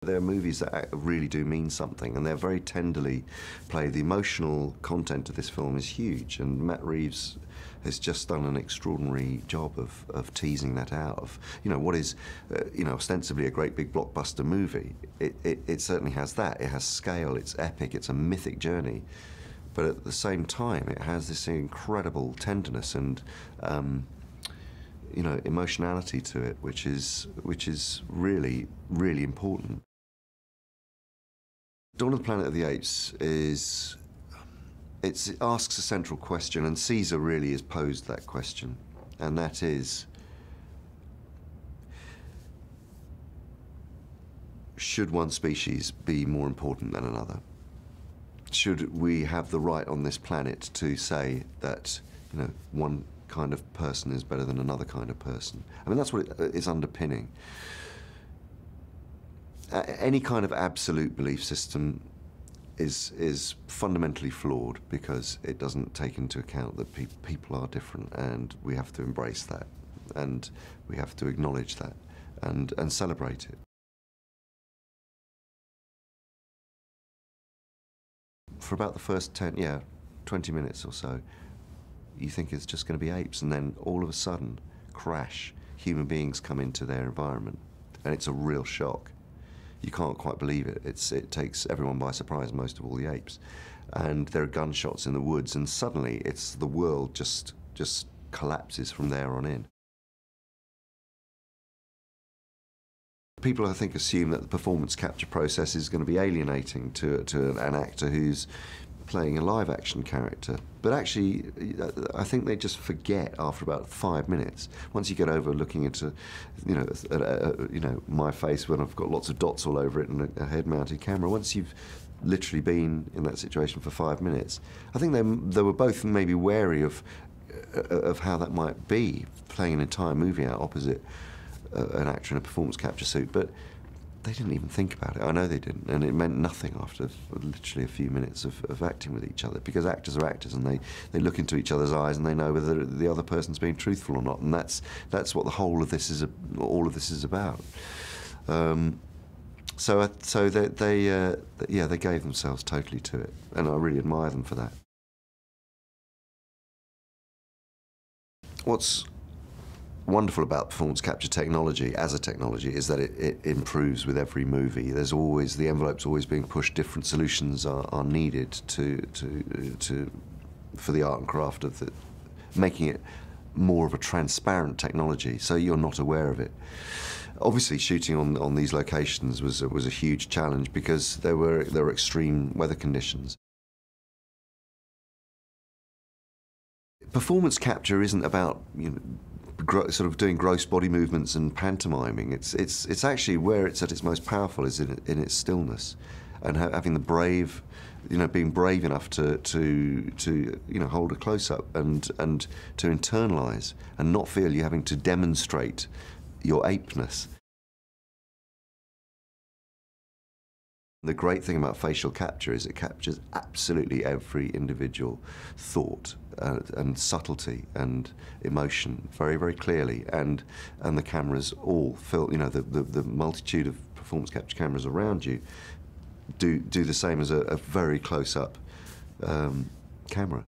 They're movies that really do mean something, and they're very tenderly played. The emotional content of this film is huge, and Matt Reeves has just done an extraordinary job of teasing that out of, what is, ostensibly a great big blockbuster movie. It certainly has that. It has scale, it's epic, it's a mythic journey. But at the same time, it has this incredible tenderness and, emotionality to it, which is really, really important. Dawn of the Planet of the Apes it asks a central question, and Caesar really has posed that question, and that is, should one species be more important than another? Should we have the right on this planet to say that, one kind of person is better than another kind of person? I mean, that's what it is underpinning. Any kind of absolute belief system is fundamentally flawed because it doesn't take into account that people are different, and we have to embrace that, and we have to acknowledge that and celebrate it. For about the first 20 minutes or so, you think it's just going to be apes, and then all of a sudden, crash, human beings come into their environment, and it's a real shock. You can't quite believe it. It takes everyone by surprise, most of all the apes. And there are gunshots in the woods, and suddenly the world just collapses from there on in. People, I think, assume that the performance capture process is going to be alienating to an actor who's playing a live-action character. But actually, I think they just forget after about 5 minutes. Once you get over looking into, my face when I've got lots of dots all over it and a head-mounted camera, once you've literally been in that situation for 5 minutes, I think they were both maybe wary of how that might be, playing an entire movie out opposite an actor in a performance capture suit, but they didn't even think about it. I know they didn't, and it meant nothing after literally a few minutes of acting with each other, because actors are actors, and they look into each other's eyes and they know whether the other person's being truthful or not, and that's what the whole of this is. All of this is about. So they gave themselves totally to it, and I really admire them for that. What's wonderful about performance capture technology as a technology is that it improves with every movie. There's always, the envelope's always being pushed. Different solutions are needed for the art and craft of making it more of a transparent technology, so you're not aware of it. Obviously, shooting on these locations was a huge challenge because there were extreme weather conditions. Performance capture isn't about sort of doing gross body movements and pantomiming. It's actually where it's at its most powerful is in its stillness, and having the brave, being brave enough to hold a close-up and to internalise and not feel you're having to demonstrate your apeness. The great thing about facial capture is it captures absolutely every individual thought and subtlety and emotion very, very clearly, and the cameras all the multitude of performance capture cameras around you do the same as a very close-up camera.